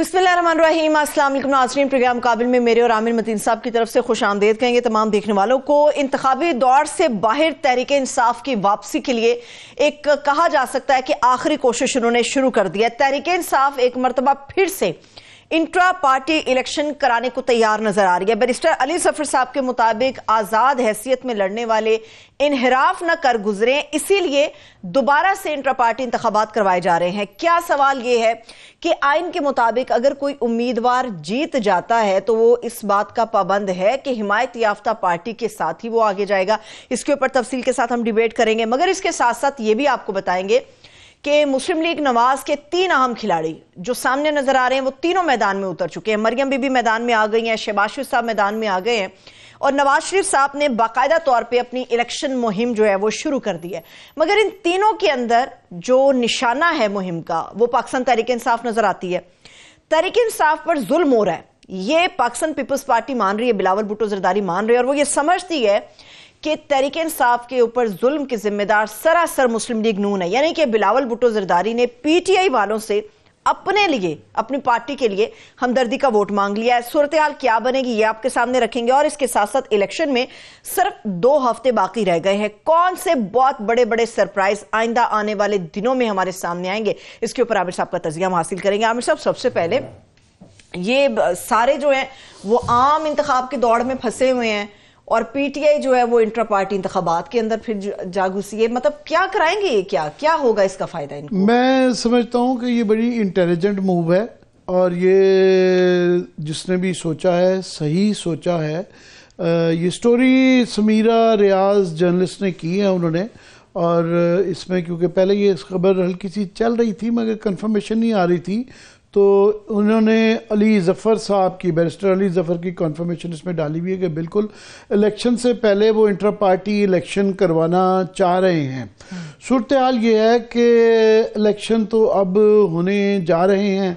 बिस्मिल्लाहिर्रहमानिर्रहीम। अस्सलाम वालेकुम नाज़रीन, प्रोग्राम काबिल में मेरे और आमिर मतीन साहब की तरफ से खुश आमदेद कहेंगे तमाम देखने वालों को। इंतखाबी दौर से बाहर तहरीक इंसाफ की वापसी के लिए एक कहा जा सकता है कि आखिरी कोशिश उन्होंने शुरू कर दिया। तहरीक इंसाफ एक मरतबा फिर से इंट्रा पार्टी इलेक्शन कराने को तैयार नजर आ रही है। बैरिस्टर अली जफर साहब के मुताबिक आजाद हैसियत में लड़ने वाले इनहिराफ न कर गुजरे, इसीलिए दोबारा से इंट्रा पार्टी इंतखाबात करवाए जा रहे हैं। क्या सवाल यह है कि आइन के मुताबिक अगर कोई उम्मीदवार जीत जाता है तो वो इस बात का पाबंद है कि हिमायत याफ्ता पार्टी के साथ ही वो आगे जाएगा। इसके ऊपर तफसील के साथ हम डिबेट करेंगे, मगर इसके साथ साथ ये भी आपको बताएंगे कि मुस्लिम लीग नवाज के 3 अहम खिलाड़ी जो सामने नजर आ रहे हैं वो तीनों मैदान में उतर चुके हैं। मरियम बीबी मैदान में आ गई हैं, शहबाज शरीफ साहब मैदान में आ गए हैं और नवाज शरीफ साहब ने बाकायदा तौर पे अपनी इलेक्शन मुहिम जो है वो शुरू कर दी है। मगर इन तीनों के अंदर जो निशाना है मुहिम का वो पाकिस्तान तहरीक इंसाफ नजर आती है। तहरीक इंसाफ पर जुल्म हो रहा है, ये पाकिस्तान पीपल्स पार्टी मान रही है, बिलावल भुट्टो जरदारी मान रही है और वो ये समझती है कि तहरीक इंसाफ के ऊपर जुल्म के जिम्मेदार सरासर मुस्लिम लीग नून है। यानी कि बिलावल भुट्टो जरदारी ने पीटीआई वालों से अपने लिए, अपनी पार्टी के लिए हमदर्दी का वोट मांग लिया है। सूरत हाल क्या बनेगी ये आपके सामने रखेंगे और इसके साथ साथ इलेक्शन में सिर्फ 2 हफ्ते बाकी रह गए हैं। कौन से बहुत बड़े बड़े सरप्राइज आइंदा आने वाले दिनों में हमारे सामने आएंगे, इसके ऊपर आमिर साहब का तजिया हम हासिल करेंगे। आमिर साहब, सबसे पहले ये सारे जो है वो आम इंतखाब के दौड़ में फंसे हुए हैं और पीटीआई जो है वो इंट्रा पार्टी इंतखाबात के अंदर फिर जा घुसी है। मतलब क्या कराएंगे, ये क्या होगा, इसका फायदा इनको? मैं समझता हूँ कि ये बड़ी इंटेलिजेंट मूव है और ये जिसने भी सोचा है सही सोचा है। ये स्टोरी समीरा रियाज जर्नलिस्ट ने की है उन्होंने, और इसमें क्योंकि पहले ये खबर हल्की सी चल रही थी मगर कंफर्मेशन नहीं आ रही थी, तो उन्होंने अली ज़फ़र साहब की, बैरिस्टर अली ज़फ़र की कॉन्फर्मेशन इसमें डाली हुई है कि बिल्कुल इलेक्शन से पहले वो इंट्रा पार्टी इलेक्शन करवाना चाह रहे हैं। सूरत हाल ये है कि इलेक्शन तो अब होने जा रहे हैं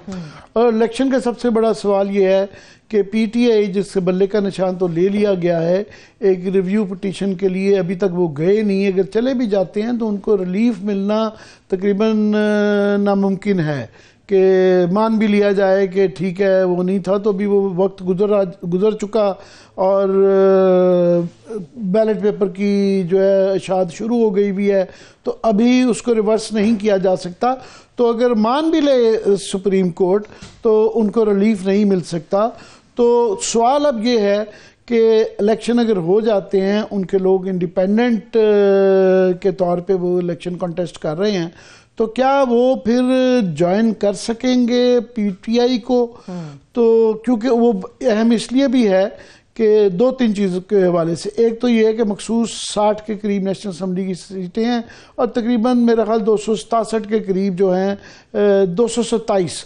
और इलेक्शन का सबसे बड़ा सवाल ये है कि पीटीआई, जिससे बल्ले का निशान तो ले लिया गया है, एक रिव्यू पिटीशन के लिए अभी तक वो गए नहीं। अगर चले भी जाते हैं तो उनको रिलीफ मिलना तकरीबन नामुमकिन है कि मान भी लिया जाए कि ठीक है वो नहीं था तो भी वो वक्त गुजर चुका और बैलेट पेपर की जो है अशात शुरू हो गई भी है, तो अभी उसको रिवर्स नहीं किया जा सकता। तो अगर मान भी ले सुप्रीम कोर्ट तो उनको रिलीफ नहीं मिल सकता। तो सवाल अब ये है कि इलेक्शन अगर हो जाते हैं, उनके लोग इंडिपेंडेंट के तौर पे वो इलेक्शन कॉन्टेस्ट कर रहे हैं, तो क्या वो फिर ज्वाइन कर सकेंगे पीटीआई को? तो क्योंकि वो अहम इसलिए भी है कि 2-3 चीज़ों के हवाले से। एक तो ये है कि मखसूस 60 के करीब नेशनल असम्बली की सीटें हैं और तकरीबन मेरा ख्याल 267 के करीब जो हैं 227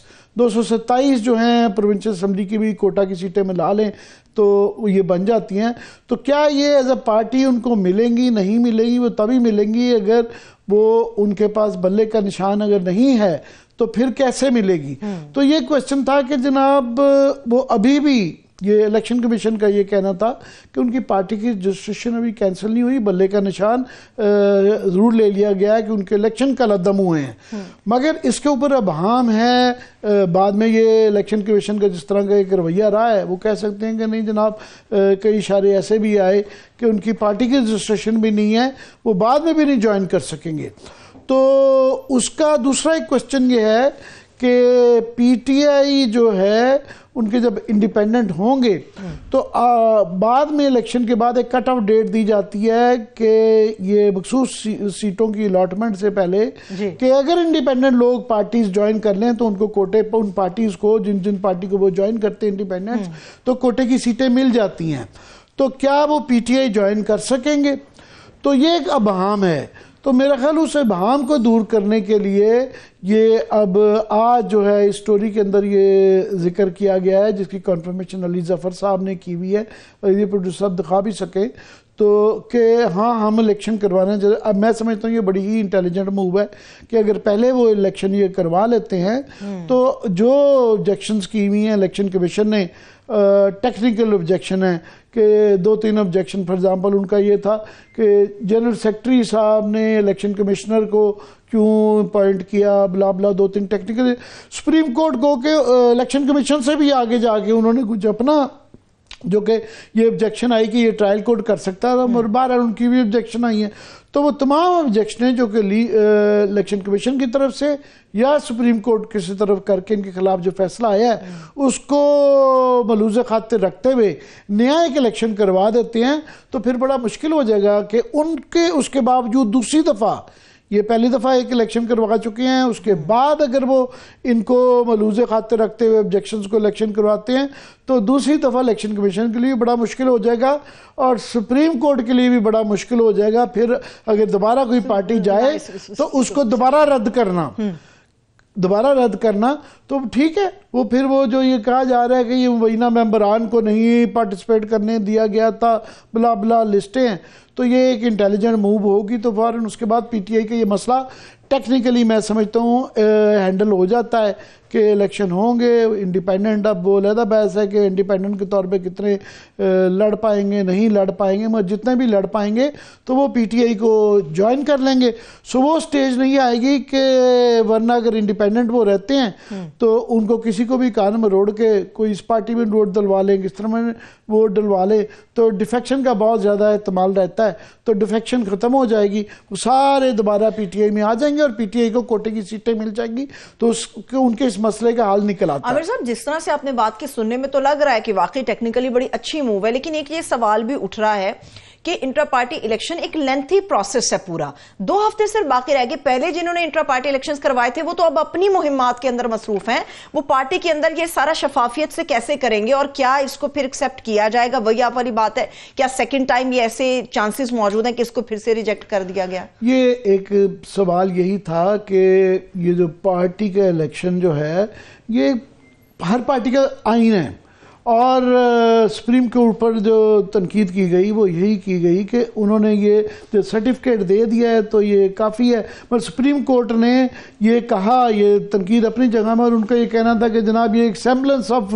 जो हैं प्रोविंशियल असम्बली की भी कोटा की सीटें मिला लें तो ये बन जाती हैं। तो क्या ये एज अ पार्टी उनको मिलेंगी? नहीं मिलेंगी, वो तभी मिलेंगी अगर वो उनके पास बल्ले का निशान अगर नहीं है तो फिर कैसे मिलेगी? तो ये क्वेश्चन था कि जनाब वो अभी भी ये इलेक्शन कमीशन का ये कहना था कि उनकी पार्टी की रजिस्ट्रेशन अभी कैंसिल नहीं हुई, बल्ले का निशान ज़रूर ले लिया गया है कि उनके इलेक्शन कल अदम हुए हैं। मगर इसके ऊपर अबहम है। बाद में ये इलेक्शन कमीशन का जिस तरह का एक रवैया रहा है, वो कह सकते हैं कि नहीं जनाब, कई इशारे ऐसे भी आए कि उनकी पार्टी की रजिस्ट्रेशन भी नहीं है, वो बाद में भी नहीं ज्वाइन कर सकेंगे। तो उसका दूसरा एक क्वेश्चन ये है कि पीटीआई जो है उनके जब इंडिपेंडेंट होंगे तो बाद में इलेक्शन के बाद एक कट ऑफ डेट दी जाती है कि ये मखसूस सीटों की अलॉटमेंट से पहले कि अगर इंडिपेंडेंट लोग पार्टीज ज्वाइन कर लें तो उनको कोटे पर, उन पार्टीज को जिन पार्टी को वो ज्वाइन करते हैं इंडिपेंडेंट्स, तो कोटे की सीटें मिल जाती हैं। तो क्या वो पीटीआई ज्वाइन कर सकेंगे? तो ये एक अबहम है। तो मेरा ख्याल उस अबहम को दूर करने के लिए ये अब आज जो है इस स्टोरी के अंदर ये जिक्र किया गया है, जिसकी कॉन्फर्मेशन अली ज़फ़र साहब ने की हुई है और ये प्रोड्यूसर साहब दिखा भी सके। तो कि हाँ हम इलेक्शन करवाना चाहिए। अब मैं समझता हूँ ये बड़ी ही इंटेलिजेंट मूव है कि अगर पहले वो इलेक्शन ये करवा लेते हैं तो जो ऑब्जेक्शंस की हुई हैं इलेक्शन कमीशन ने, टेक्निकल ऑब्जेक्शन है कि 2-3 ऑब्जेक्शन फॉर एग्जांपल उनका ये था कि जनरल सेक्रेटरी साहब ने इलेक्शन कमिश्नर को क्यों अपॉइंट किया, ब्ला ब्ला, 2-3 टेक्निकल। सुप्रीम कोर्ट को के इलेक्शन कमीशन से भी आगे जाके उन्होंने कुछ अपना जो कि ये ऑब्जेक्शन आई कि ये ट्रायल कोर्ट कर सकता था, और बार उनकी भी ऑब्जेक्शन आई है। तो वो तमाम ऑब्जेक्शनें जो कि इलेक्शन कमीशन की तरफ से या सुप्रीम कोर्ट किसी तरफ करके इनके खिलाफ जो फैसला आया है उसको मलूज़ खातिर रखते हुए नया एक इलेक्शन करवा देते हैं, तो फिर बड़ा मुश्किल हो जाएगा कि उनके उसके बावजूद दूसरी दफ़ा, ये पहली दफ़ा एक इलेक्शन करवा चुके हैं, उसके बाद अगर वो इनको मलूज़े खातिर रखते हुए ऑब्जेक्शंस को इलेक्शन करवाते हैं तो दूसरी दफ़ा इलेक्शन कमीशन के लिए बड़ा मुश्किल हो जाएगा और सुप्रीम कोर्ट के लिए भी बड़ा मुश्किल हो जाएगा। फिर अगर दोबारा कोई पार्टी जाए तो उसको दोबारा रद्द करना तो ठीक है। वो फिर वो जो ये कहा जा रहा है कि ये मुबैना मेंबरान को नहीं पार्टिसिपेट करने दिया गया था, ब्ला ब्ला लिस्टें हैं, तो ये एक इंटेलिजेंट मूव होगी तो फौरन उसके बाद पीटीआई का ये मसला टेक्निकली मैं समझता हूँ हैंडल हो जाता है कि इलेक्शन होंगे इंडिपेंडेंट। अब वो अलग बहस है कि इंडिपेंडेंट के तौर पे कितने लड़ पाएंगे नहीं लड़ पाएंगे, मगर जितने भी लड़ पाएंगे तो वो पीटीआई को ज्वाइन कर लेंगे। सो वो स्टेज नहीं आएगी कि वरना अगर इंडिपेंडेंट वो रहते हैं तो उनको किसी को भी कान में रोड के कोई इस पार्टी में वोट डलवा लें, किस तरह में वोट डलवा ले, तो डिफेक्शन का बहुत ज़्यादा इस्तेमाल रहता है, तो डिफेक्शन ख़त्म हो जाएगी, वो सारे दोबारा पीटीआई में आ जाएंगे और पीटीआई को कोटे की सीटें मिल जाएंगी, तो उनके इस मसले का हल निकल आता है। आमिर साहब, जिस तरह से आपने बात की सुनने में तो लग रहा है कि वाकई टेक्निकली बड़ी अच्छी मूव है, लेकिन एक ये सवाल भी उठ रहा है कि इंट्रा पार्टी इलेक्शन एक लेंथी प्रोसेस है, पूरा 2 हफ्ते सिर्फ बाकी रह गए। पहले जिन्होंने इंट्रा पार्टी इलेक्शंस करवाए थे वो तो अब अपनी मुहिम्मात के अंदर मसरूफ हैं, वो पार्टी के अंदर ये सारा शफाफियत से कैसे करेंगे और क्या इसको फिर एक्सेप्ट किया जाएगा, वही आप वाली बात है। क्या सेकंड टाइम ये ऐसे चांसेस मौजूद हैं कि इसको फिर से रिजेक्ट कर दिया गया? ये एक सवाल यही था कि ये जो पार्टी का इलेक्शन जो है ये हर पार्टी का आईन है, और सुप्रीम कोर्ट पर जो तनकीद की गई वो यही की गई कि उन्होंने ये जो सर्टिफिकेट दे दिया है तो ये काफ़ी है। पर सुप्रीम कोर्ट ने ये कहा, ये तनकीद अपनी जगह में, और उनका ये कहना था कि जनाब ये एक सेम्बलेंस ऑफ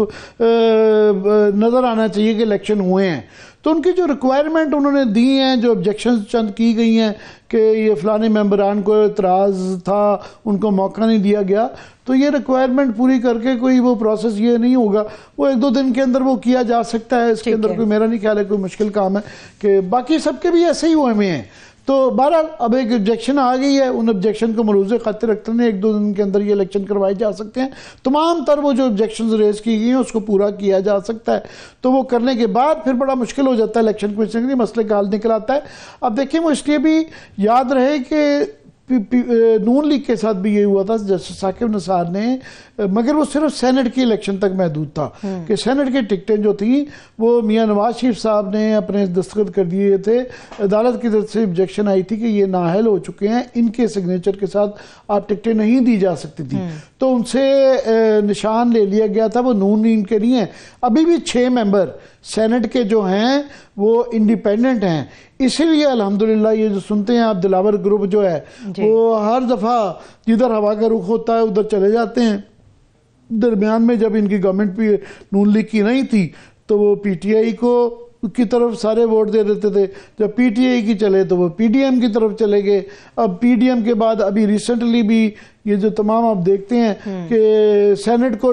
नज़र आना चाहिए कि इलेक्शन हुए हैं। तो उनकी जो रिक्वायरमेंट उन्होंने दी हैं, जो ऑब्जेक्शंस चंद की गई हैं कि ये फ़लाने मेंबरान को एतराज़ था, उनको मौका नहीं दिया गया, तो ये रिक्वायरमेंट पूरी करके कोई वो प्रोसेस ये नहीं होगा, वो 1-2 दिन के अंदर वो किया जा सकता है। इसके अंदर कोई, मेरा नहीं ख्याल है कोई मुश्किल काम है कि बाकी सबके भी ऐसे ही हुए हैं। तो बहरहाल अब एक ऑब्जेक्शन आ गई है, उन ऑब्जेक्शन को मलूज़े खातिर रखते हैं 1-2 दिन के अंदर ये इलेक्शन करवाए जा सकते हैं। तमाम तर वो जो ऑब्जेक्शन रेज की गई हैं उसको पूरा किया जा सकता है, तो वो करने के बाद फिर बड़ा मुश्किल हो जाता है इलेक्शन कमीशन के मसले का हल निकल आता है। अब देखिए, वो इसलिए भी याद रहे कि नून लीग के साथ भी ये हुआ था, जस्टिस साकिब निसार ने, मगर वो सिर्फ सेनेट की इलेक्शन तक महदूद था कि सेनेट की टिकटें जो थी वो मियां नवाज शरीफ साहब ने अपने दस्तखत कर दिए थे, अदालत की तरफ से ऑब्जेक्शन आई थी कि ये नाअहल हो चुके हैं, इनके सिग्नेचर के साथ आप टिकटें नहीं दी जा सकती थी, तो उनसे निशान ले लिया गया था। वो नून लीग के नहीं है, अभी भी 6 मेंबर सेनेट के जो हैं वो इंडिपेंडेंट हैं। इसीलिए अल्हम्दुलिल्लाह ये जो सुनते हैं आप, दिलावर ग्रुप जो है वो हर दफ़ा जिधर हवा का रुख होता है उधर चले जाते हैं। दरमियान में जब इनकी गवर्नमेंट भी नून लीग की नहीं थी तो वो पीटीआई को की तरफ सारे वोट दे देते थे, जब पीटीआई की चले तो वो पीडीएम की तरफ चले गए। अब पीडीएम के बाद अभी रिसेंटली भी ये जो तमाम आप देखते हैं कि सेनेट को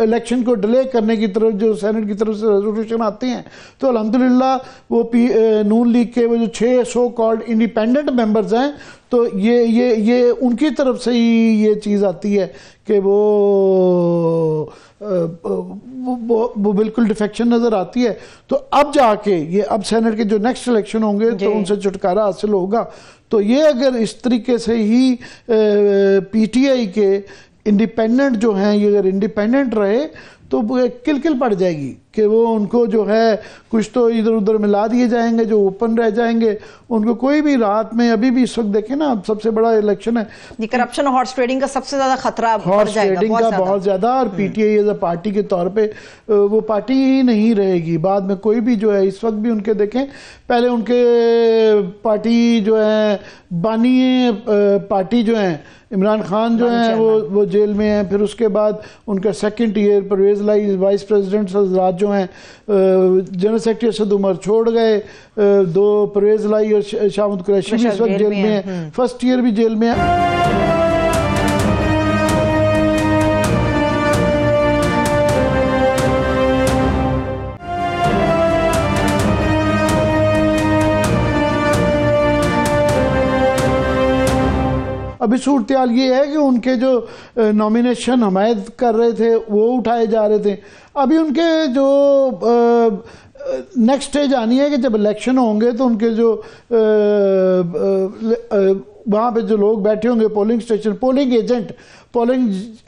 इलेक्शन को डिले करने की तरफ जो सेनेट की तरफ से रेजोल्यूशन आते हैं, तो अल्हम्दुलिल्लाह वो नून लीग के वो जो 6 सो कॉल्ड इंडिपेंडेंट मेंबर्स हैं, तो ये उनकी तरफ से ही ये चीज़ आती है कि वो बिल्कुल डिफेक्शन नज़र आती है। तो अब जाके ये अब सेनेट के जो नेक्स्ट इलेक्शन होंगे तो उनसे छुटकारा हासिल होगा। तो ये अगर इस तरीके से ही पीटीआई के इंडिपेंडेंट जो हैं, ये अगर इंडिपेंडेंट रहे तो किलकिल पड़ जाएगी। कि वो उनको जो है कुछ तो इधर उधर मिला दिए जाएंगे, जो ओपन रह जाएंगे उनको कोई भी रात में, अभी भी इस वक्त देखें ना, सबसे बड़ा इलेक्शन है, ये करप्शन और हॉर्स ट्रेडिंग का सबसे ज्यादा खतरा हॉर्स ट्रेडिंग का बहुत ज्यादा। और पीटीआई एज अ पार्टी के तौर पे वो पार्टी ही नहीं रहेगी बाद में कोई भी जो है। इस वक्त भी उनके देखें, पहले उनके पार्टी जो है बानी पार्टी जो है इमरान खान जो है वो जेल में है, फिर उसके बाद उनका सेकंड ईयर परवेज लाई वाइस प्रेसिडेंट हजरात जो हैं, जनरल सेक्रेटरी असद उमर छोड़ गए, दो परवेज लाई और शाहमद कुरैशी भी इस वक्त जेल में है, फर्स्ट ईयर भी जेल में है। अभी सूरत ये है कि उनके जो नॉमिनेशन हमायत कर रहे थे वो उठाए जा रहे थे। अभी उनके जो नेक्स्ट स्टेज आनी है कि जब इलेक्शन होंगे तो उनके जो वहाँ पे जो लोग बैठे होंगे पोलिंग स्टेशन, पोलिंग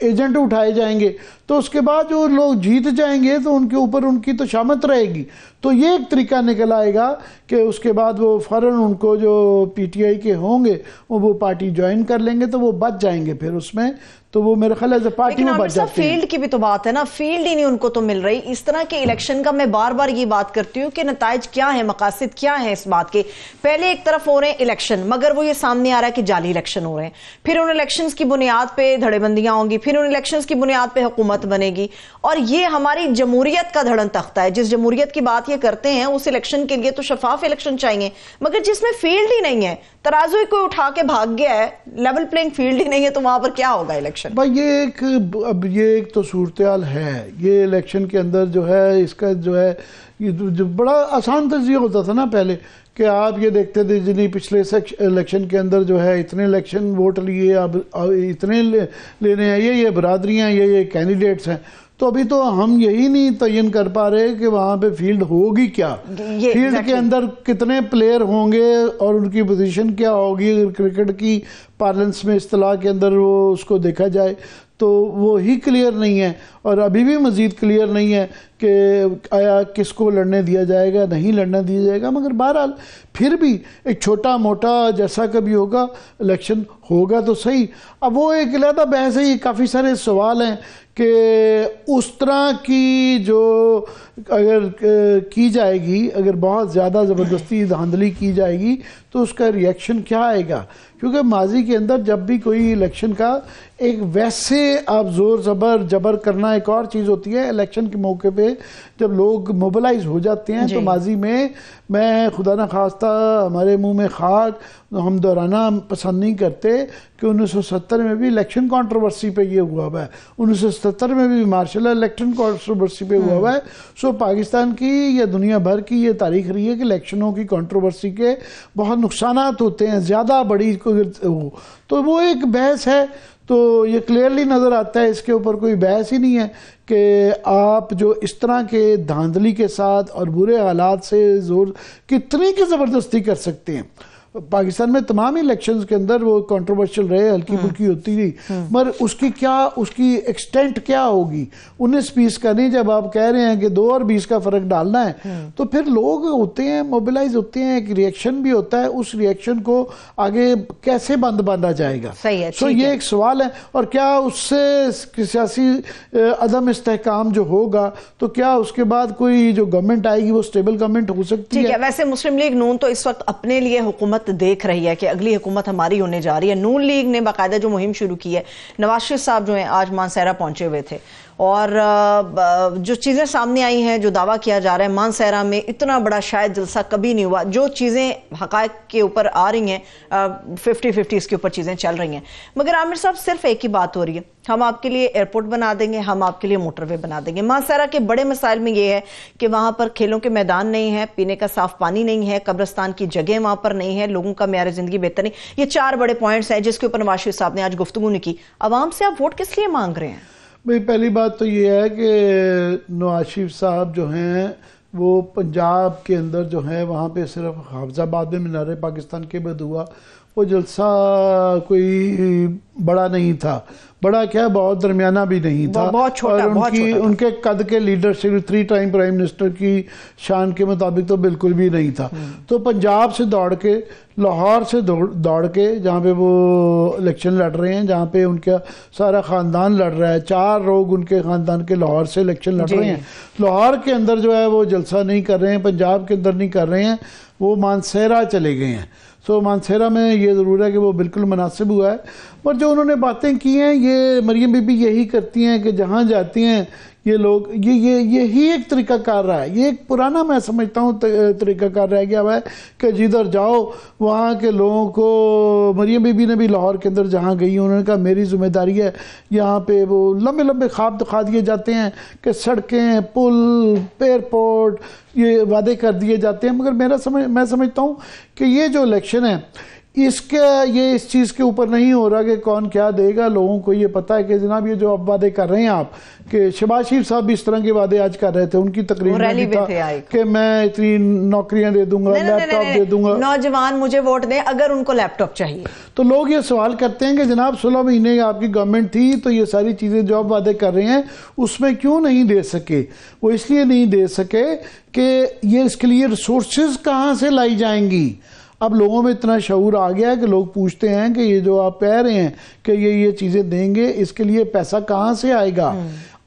एजेंट उठाए जाएंगे, तो उसके बाद जो लोग जीत जाएंगे तो उनके ऊपर उनकी तो शामत रहेगी। तो ये एक तरीका निकल आएगा कि उसके बाद वो फ़ौरन उनको जो पीटीआई के होंगे वो पार्टी ज्वाइन कर लेंगे, तो वो बच जाएंगे फिर उसमें, तो वो मेरे ख्याल है पार्टी में बच जाते हैं। फील्ड की भी तो बात है ना, फील्ड ही नहीं उनको तो मिल रही। इस तरह के इलेक्शन का मैं बार बार ये बात करती हूँ कि नताइज क्या है, मकासद क्या है इस बात के। पहले एक तरफ हो रहे हैं इलेक्शन, मगर वो ये सामने आ रहा है कि जाली इलेक्शन हो रहे हैं, फिर उन इलेक्शन की बुनियाद पे धड़ेबंदियां होंगी, फिर उन इलेक्शन की बुनियाद पे हुकूमत बनेगी, और ये हमारी जमहूरियत का धड़न तख्ता है। जिस जमहूरियत की बात ये करते हैं उस इलेक्शन के लिए तो शफाफ इलेक्शन चाहिए, मगर जिसमें फील्ड ही नहीं है, तराजू ही कोई उठा के भाग गया है, लेवल प्लेइंग फील्ड ही नहीं है, तो वहां पर क्या होगा इलेक्शन? भाई ये एक तो सूरत है। ये इलेक्शन के अंदर जो है इसका जो है ये जो बड़ा आसान तज़िया होता था ना पहले, कि आप ये देखते थे जिन्हें पिछले इलेक्शन के अंदर जो है इतने इलेक्शन वोट लिए, अब इतने लेने हैं, ये बरादरियाँ, ये कैंडिडेट्स हैं। तो अभी तो हम यही नहीं तयन कर पा रहे कि वहाँ पे फील्ड होगी क्या, फील्ड के अंदर कितने प्लेयर होंगे और उनकी पोजीशन क्या होगी। अगर क्रिकेट की पार्लेंस में इस्तिलाह के अंदर वो उसको देखा जाए तो वो ही क्लियर नहीं है, और अभी भी मज़ीद क्लियर नहीं है कि आया किसको लड़ने दिया जाएगा, नहीं लड़ने दिया जाएगा। मगर बहरहाल फिर भी एक छोटा मोटा जैसा कभी होगा इलेक्शन होगा तो सही। अब वो एक अलग बहस है, ये काफ़ी सारे सवाल हैं कि उस तरह की जो अगर की जाएगी, अगर बहुत ज़्यादा ज़बरदस्ती धांधली की जाएगी तो उसका रिएक्शन क्या आएगा। क्योंकि माजी के अंदर जब भी कोई इलेक्शन का एक वैसे आप जोर जबर करना एक और चीज़ होती है, इलेक्शन के मौके पे जब लोग मोबिलाइज हो जाते हैं तो माजी में मैं खुदा न खास्ता हमारे मुंह में खाक हम दोहराना पसंद नहीं करते कि 1970 में भी इलेक्शन कंट्रोवर्सी पे ये हुआ हुआ है, 1970 में भी मार्शल इलेक्शन कंट्रोवर्सी पे हुआ हुआ है। सो पाकिस्तान की या दुनिया भर की ये तारीख रही है कि इलेक्शनों की कंट्रोवर्सी के बहुत नुकसानात होते हैं, ज़्यादा बड़ी हो तो वो एक बहस है। तो ये क्लियरली नज़र आता है, इसके ऊपर कोई बहस ही नहीं है कि आप जो इस तरह के धांधली के साथ और बुरे हालात से जोर कितनी की ज़बरदस्ती कर सकते हैं। पाकिस्तान में तमाम इलेक्शंस के अंदर वो कंट्रोवर्शियल रहे, हल्की फुल्की होती रही, मगर उसकी एक्सटेंट क्या होगी 19-20 का नहीं। जब आप कह रहे हैं कि 2 और 20 का फर्क डालना है तो फिर लोग होते हैं, मोबिलाइज होते हैं, एक रिएक्शन भी होता है, उस रिएक्शन को आगे कैसे बांधा जाएगा। सही है, सो ये एक सवाल है। और क्या उससे सियासी अदम इस्तेहकाम जो होगा तो क्या उसके बाद कोई जो गवर्नमेंट आएगी वो स्टेबल गवर्नमेंट हो सकती है? वैसे मुस्लिम लीग नून तो इस वक्त अपने लिए हुकूमत देख रही है कि अगली हुकूमत हमारी होने जा रही है। नून लीग ने बाकायदा जो मुहिम शुरू की है, नवाज शरीफ साहब जो हैं आज मानसहरा पहुंचे हुए थे, और जो चीज़ें सामने आई हैं, जो दावा किया जा रहा है मानसहरा में इतना बड़ा शायद जलसा कभी नहीं हुआ, जो चीज़ें हक़ाइक़ के ऊपर आ रही हैं 50-50 इसके ऊपर चीज़ें चल रही हैं। मगर आमिर साहब सिर्फ एक ही बात हो रही है, हम आपके लिए एयरपोर्ट बना देंगे, हम आपके लिए मोटरवे बना देंगे। मानसहरा के बड़े मसाइल में ये है कि वहाँ पर खेलों के मैदान नहीं है, पीने का साफ पानी नहीं है, कब्रिस्तान की जगह वहाँ पर नहीं है, लोगों का मेयार ज़िंदगी बेहतर नहीं। ये 4 बड़े पॉइंट्स हैं जिसके ऊपर नवाज शरीफ साहब ने आज गुफ्तगू नहीं की। अवाम से आप वोट किस लिए मांग रहे हैं? भाई पहली बात तो ये है कि नवाज शरीफ साहब जो हैं वो पंजाब के अंदर जो है वहाँ पे सिर्फ हाफिजाबाद में मीनार पाकिस्तान के बाद हुआ, वो जलसा कोई बड़ा नहीं था, बड़ा क्या बहुत दरमियाना भी नहीं था, बहुत छोटा, और उनके कद के लीडरशिप 3 टाइम प्राइम मिनिस्टर की शान के मुताबिक तो बिल्कुल भी नहीं था। तो पंजाब से दौड़ के, लाहौर से दौड़ के, जहाँ पे वो इलेक्शन लड़ रहे हैं, जहाँ पे उनका सारा ख़ानदान लड़ रहा है, 4 लोग उनके ख़ानदान के लाहौर से इलेक्शन लड़ रहे हैं। लाहौर के अंदर जो है वो जलसा नहीं कर रहे हैं, पंजाब के अंदर नहीं कर रहे हैं, वो मानसेरा चले गए हैं। तो मानसेरा में ये ज़रूर है कि वो बिल्कुल मुनासिब हुआ है। पर जो उन्होंने बातें की हैं, ये मरियम बीबी यही करती हैं कि जहाँ जाती हैं ये लोग, यही एक तरीका कार रहा है। ये एक पुराना, मैं समझता हूँ, तरीका कार रह गया हुआ है कि जिधर जाओ वहाँ के लोगों को, मरियम बीबी ने भी लाहौर के अंदर जहाँ गई, उन्होंने कहा मेरी जिम्मेदारी है, यहाँ पे वो लंबे लंबे ख्वाब दिखा दिए जाते हैं कि सड़कें, पुल, एयरपोर्ट, ये वादे कर दिए जाते हैं। मगर मैं समझता हूँ कि ये जो इलेक्शन है, इसका ये इस चीज़ के ऊपर नहीं हो रहा कि कौन क्या देगा। लोगों को ये पता है कि जनाब ये जो आप वादे कर रहे हैं आप, कि शहबाज शरीफ साहब भी इस तरह के वादे आज कर रहे थे, उनकी तकरीर में भी था कि मैं इतनी नौकरियां दे दूंगा, लैपटॉप दे दूंगा, नौजवान मुझे वोट दें अगर उनको लैपटॉप चाहिए। तो लोग ये सवाल करते हैं कि जनाब 16 महीने आपकी गवर्नमेंट थी, तो ये सारी चीज़ें जो आप वादे कर रहे हैं उसमें क्यों नहीं दे सके? वो इसलिए नहीं दे सके कि ये इसके लिए रिसोर्सेज कहाँ से लाई जाएंगी। अब लोगों में इतना शऊर आ गया है कि लोग पूछते हैं कि ये जो आप कह रहे हैं कि ये चीज़ें देंगे, इसके लिए पैसा कहाँ से आएगा?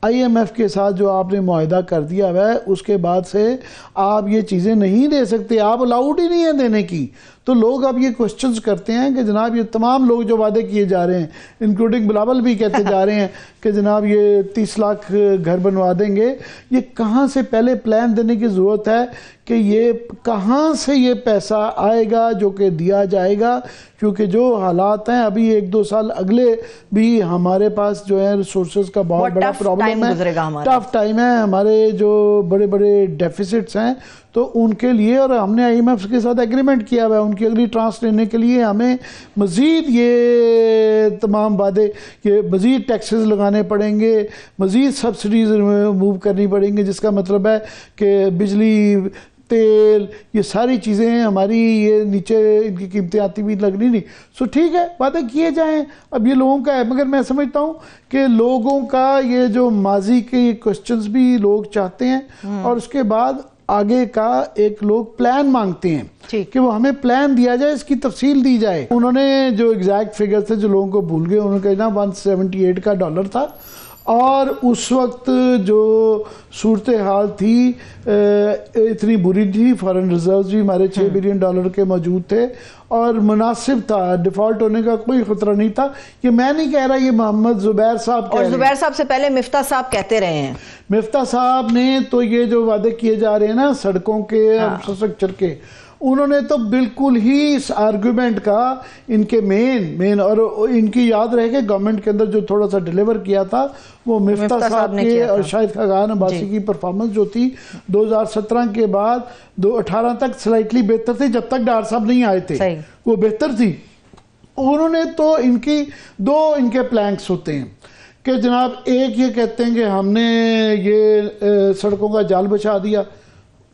IMF के साथ जो आपने मुआहदा कर दिया हुआ है, उसके बाद से आप ये चीज़ें नहीं दे सकते, आप अलाउड ही नहीं है देने की। तो लोग अब ये क्वेश्चंस करते हैं कि जनाब ये तमाम लोग जो वादे किए जा रहे हैं, इंक्लूडिंग बिलावल भी कहते जा रहे हैं कि जनाब ये 30 लाख घर बनवा देंगे, ये कहाँ से पहले प्लान देने की ज़रूरत है कि ये कहाँ से ये पैसा आएगा जो कि दिया जाएगा। क्योंकि जो हालात हैं अभी 1-2 साल अगले भी हमारे पास जो है रिसोर्सेज का बहुत बड़ा प्रॉब्लम है, टफ टाइम है, हमारे जो बड़े बड़े डेफिसिट्स हैं, तो उनके लिए, और हमने IMF के साथ एग्रीमेंट किया हुआ है, उनकी अगली ट्रांस लेने के लिए हमें मज़ीद ये तमाम वादे, ये मज़ीद टैक्सेस लगाने पड़ेंगे, मज़ीद सब्सिडीज़ मूव करनी पड़ेंगी, जिसका मतलब है कि बिजली, तेल, ये सारी चीज़ें हमारी ये नीचे इनकी कीमतें आती हुई लगनी नहीं। सो ठीक है, वादे किए जाएं, अब ये लोगों का है। मगर मैं समझता हूँ कि लोगों का ये जो माजी के क्वेश्चंस भी लोग चाहते हैं, और उसके बाद आगे का एक लोग प्लान मांगते हैं कि वो हमें प्लान दिया जाए, इसकी तफसील दी जाए। उन्होंने जो एग्जैक्ट फिगर थे जो लोगों को भूल गए, उन्होंने कहा $178 का डॉलर था, और उस वक्त जो सूरत हाल थी इतनी बुरी थी, फॉरेन रिजर्व्स भी हमारे $6 बिलियन के मौजूद थे, और मुनासिब था, डिफॉल्ट होने का कोई खतरा नहीं था। ये मैं नहीं कह रहा, ये मोहम्मद जुबैर साहब, और जुबैर साहब से पहले मिफ्ता साहब कहते रहे हैं। मिफ्ता साहब ने तो ये जो वादे किए जा रहे हैं ना सड़कों के, इंफ्रास्ट्रक्चर के, उन्होंने तो बिल्कुल ही इस आर्गुमेंट का इनके मेन और इनकी याद रहे कि गवर्नमेंट के अंदर जो थोड़ा सा डिलीवर किया था वो मिफ्ता साहब के और शाहिद खान अब्बासी की परफॉर्मेंस जो थी 2017 के बाद 2018 तक स्लाइटली बेहतर थी, जब तक डॉक्टर साहब नहीं आए थे वो बेहतर थी। उन्होंने तो इनके प्लैंक्स होते हैं कि जनाब, एक ये कहते हैं कि हमने ये सड़कों का जाल बिछा दिया,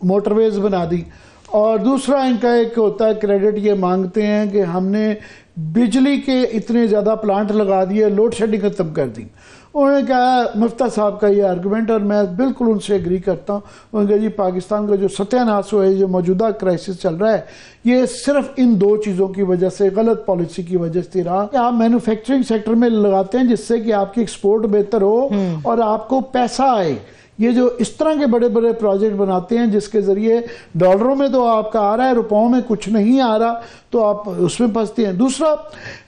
मोटरवेज बना दी, और दूसरा इनका एक होता है क्रेडिट, ये मांगते हैं कि हमने बिजली के इतने ज़्यादा प्लांट लगा दिए, लोड शेडिंग खत्म कर दी। उन्होंने कहा, मुफ्ता साहब का ये आर्गूमेंट, और मैं बिल्कुल उनसे एग्री करता हूँ। उन्होंने कहा जी पाकिस्तान का जो सत्यानाश हुआ है, जो मौजूदा क्राइसिस चल रहा है, ये सिर्फ इन 2 चीज़ों की वजह से, गलत पॉलिसी की वजह से रहा। आप मैन्युफैक्चरिंग सेक्टर में लगाते हैं जिससे कि आपकी एक्सपोर्ट बेहतर हो और आपको पैसा आए। ये जो इस तरह के बड़े बड़े प्रोजेक्ट बनाते हैं जिसके ज़रिए डॉलरों में तो आपका आ रहा है, रुपयों में कुछ नहीं आ रहा, तो आप उसमें फंसते हैं। दूसरा,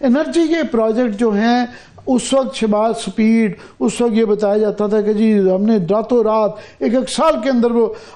एनर्जी के प्रोजेक्ट जो हैं, उस वक्त शहबाज स्पीड, उस वक्त ये बताया जाता था कि जी हमने रातों रात एक साल के अंदर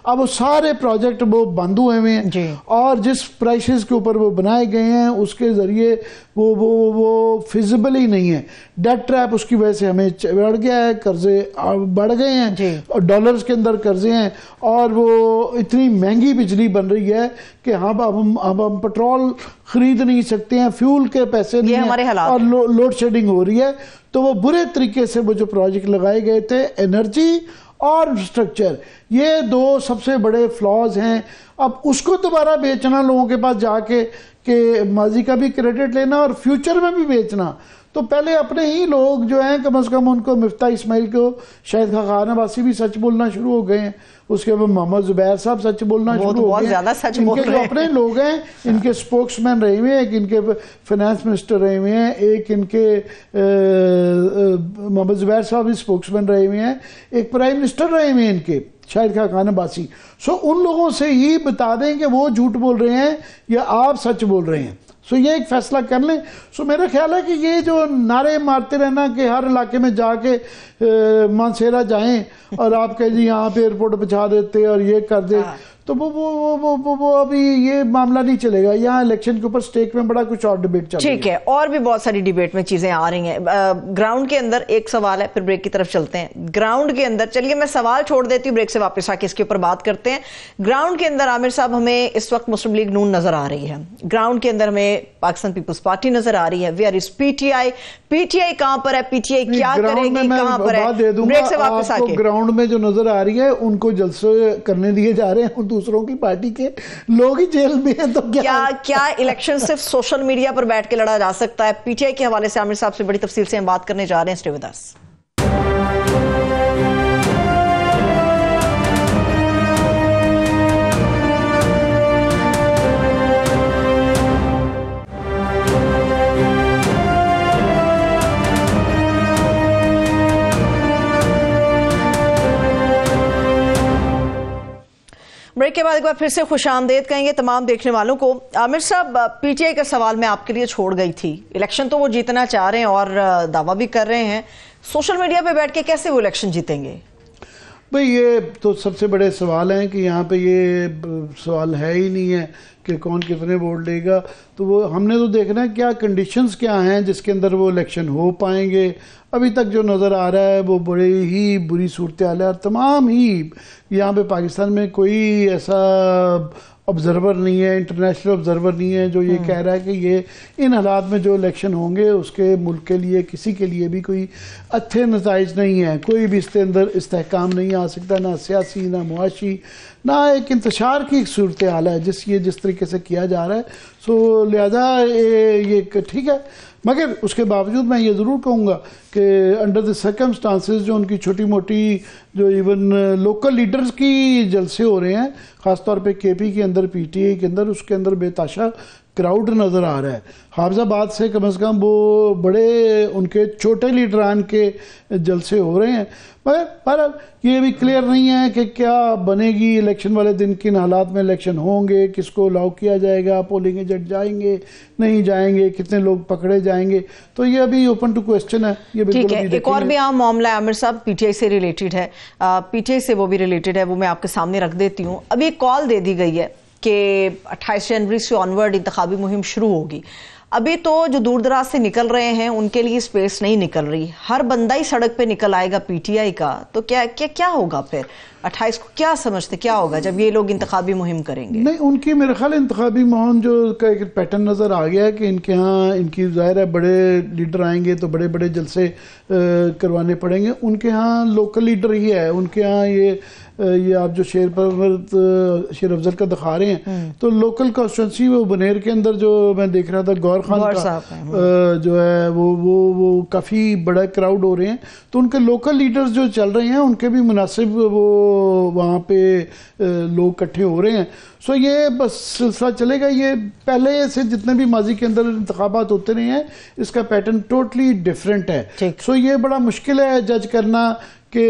अब वो सारे प्रोजेक्ट वो बंद हुए हुए हैं, और जिस प्राइसेस के ऊपर वो बनाए गए हैं उसके ज़रिए वो फिजिबल ही नहीं है। डेट ट्रैप उसकी वजह से हमें बढ़ गया है, कर्जे बढ़ गए हैं, और डॉलर्स के अंदर कर्जे हैं, और वो इतनी महंगी बिजली बन रही है कि अब हम पेट्रोल खरीद नहीं सकते हैं, फ्यूल के पैसे नहीं हैं, और लोड शेडिंग हो रही है। तो वो बुरे तरीके से वो जो प्रोजेक्ट लगाए गए थे एनर्जी और स्ट्रक्चर, ये दो सबसे बड़े फ्लॉज हैं। अब उसको दोबारा बेचना लोगों के पास जाके कि माजी का भी क्रेडिट लेना और फ्यूचर में भी बेचना, तो पहले अपने ही लोग जो हैं कम से कम उनको, मिफ्ता इस्माइल को शायद खान अब्बासी भी सच बोलना शुरू हो गए हैं, उसके बाद मोहम्मद जुबैर साहब सच बोलना शुरू हो गए हैं। इनके जो अपने लोग हैं, इनके स्पोक्समैन रहे हुए हैं, एक इनके फाइनेंस मिनिस्टर रहे हुए हैं, एक इनके मोहम्मद जुबैर साहब भी स्पोक्समैन रहे हुए हैं, एक प्राइम मिनिस्टर रहे हुए हैं इनके शाहिद खान अब्बासी। सो उन लोगों से ही बता दें कि वो झूठ बोल रहे हैं या आप सच बोल रहे हैं। सो ये एक फैसला कर लें। सो मेरा ख्याल है कि ये जो नारे मारते रहना कि हर इलाके में जाके मानसेरा जाएं और आप कहें जी यहाँ पे एयरपोर्ट पहुँचा देते और ये कर दे, तो वो अभी ये मामला नहीं चलेगा। यहाँ इलेक्शन के ऊपर स्टेक में बड़ा कुछ और डिबेट चल रही है। ठीक है, और भी बहुत सारी डिबेट में चीजें आ रही हैं। ग्राउंड के अंदर एक सवाल है, फिर ब्रेक की तरफ चलते हैं। ग्राउंड के अंदर चलिए मैं सवाल छोड़ देती हूँ, ब्रेक से वापस आके इसके ऊपर बात करते हैं। ग्राउंड के अंदर आमिर साहब हमें इस वक्त मुस्लिम लीग नून नजर आ रही है, ग्राउंड के अंदर हमें पाकिस्तान पीपल्स पार्टी नजर आ रही है। Where is PTI? पीटीआई कहां पर है? पीटीआई क्या करेगी, कहां पर है? ब्रेक से वापस आके ग्राउंड में जो नजर आ रही है उनको जलसे करने दिए जा रहे हैं, दूसरों की पार्टी के लोग ही जेल में हैं, तो क्या इलेक्शन सिर्फ सोशल मीडिया पर बैठ के लड़ा जा सकता है? पीटीआई के हवाले से आमिर साहब से बड़ी तफसील से हम बात करने जा रहे हैं। Stay with us. ब्रेक के बाद एक बार फिर से खुशामदीद कहेंगे तमाम देखने वालों को। आमिर साहब, पीटीआई का सवाल मैं आपके लिए छोड़ गई थी। इलेक्शन तो वो जीतना चाह रहे हैं और दावा भी कर रहे हैं, सोशल मीडिया पे बैठ के कैसे वो इलेक्शन जीतेंगे? भाई ये तो सबसे बड़े सवाल हैं कि यहाँ पे ये सवाल है ही नहीं है कि कौन कितने वोट देगा। तो वो हमने तो देखना है क्या कंडीशंस क्या हैं जिसके अंदर वो इलेक्शन हो पाएंगे। अभी तक जो नज़र आ रहा है वो बड़ी ही बुरी सूरत हाल है और तमाम ही यहाँ पे पाकिस्तान में कोई ऐसा ऑब्जर्वर नहीं है, इंटरनेशनल ऑब्जर्वर नहीं है जो ये कह रहा है कि ये इन हालात में जो इलेक्शन होंगे उसके मुल्क के लिए किसी के लिए भी कोई अच्छे नताइज नहीं है। कोई भी इसके अंदर इस्तेहकाम नहीं आ सकता, ना सियासी ना मुआशी, ना एक इंतशार की सूरत हाल है जिस तरीके से किया जा रहा है। सो लिहाजा ये ठीक है, मगर उसके बावजूद मैं ये ज़रूर कहूँगा कि अंडर द सर्कमस्टांसेस जो उनकी छोटी मोटी जो इवन लोकल लीडर्स की जलसे हो रहे हैं, ख़ासतौर पे केपी के अंदर, पीटीआई के अंदर, उसके अंदर बेताशा क्राउड नज़र आ रहा है। हाफिजाबाद से कम वो बड़े उनके छोटे लीडरान के जलसे हो रहे हैं, मगर पर ये भी क्लियर नहीं है कि क्या बनेगी इलेक्शन वाले दिन, किन हालात में इलेक्शन होंगे, किसको अलाउ किया जाएगा, पोलिंग एजेंट जाएंगे नहीं जाएंगे, कितने लोग पकड़े जाएंगे। तो ये अभी ओपन टू क्वेश्चन है। ये ठीक है, एक और भी आम मामला है आमिर साहब, पीटीआई से रिलेटेड है, पीटीआई से वो भी रिलेटेड है, वो मैं आपके सामने रख देती हूँ। अभी एक कॉल दे दी गई है कि 28 जनवरी से ऑनवर्ड इंतखाबी मुहिम शुरू होगी। अभी तो जो दूर दराज से निकल रहे हैं उनके लिए स्पेस नहीं निकल रही, हर बंदा ही सड़क पे निकल आएगा पीटीआई का, तो क्या होगा फिर 28 को? क्या समझते क्या होगा जब ये लोग इंतखाबी मुहिम करेंगे? नहीं, उनकी मेरे ख्याल इंतखाबी मुहिम जो का एक पैटर्न नज़र आ गया है कि इनके यहाँ इनकी ज़ाहिर है बड़े लीडर आएंगे तो बड़े बड़े जलसे करवाने पड़ेंगे। उनके यहाँ लोकल लीडर ही है, उनके यहाँ ये आप जो शेर अफजल का दिखा रहे हैं, तो लोकल कॉन्स्टिट्यूंसी वो बनेर के अंदर जो मैं देख रहा था गौर खान का जो है वो काफ़ी बड़ा क्राउड हो रहे हैं, तो उनके लोकल लीडर्स जो चल रहे हैं उनके भी मुनासिब वो वहाँ पे लोग इकट्ठे हो रहे हैं। सो ये बस सिलसिला चलेगा। ये पहले से जितने भी माजी के अंदर इंतखाबात होते रहे हैं इसका पैटर्न टोटली डिफरेंट है। सो ये बड़ा मुश्किल है जज करना कि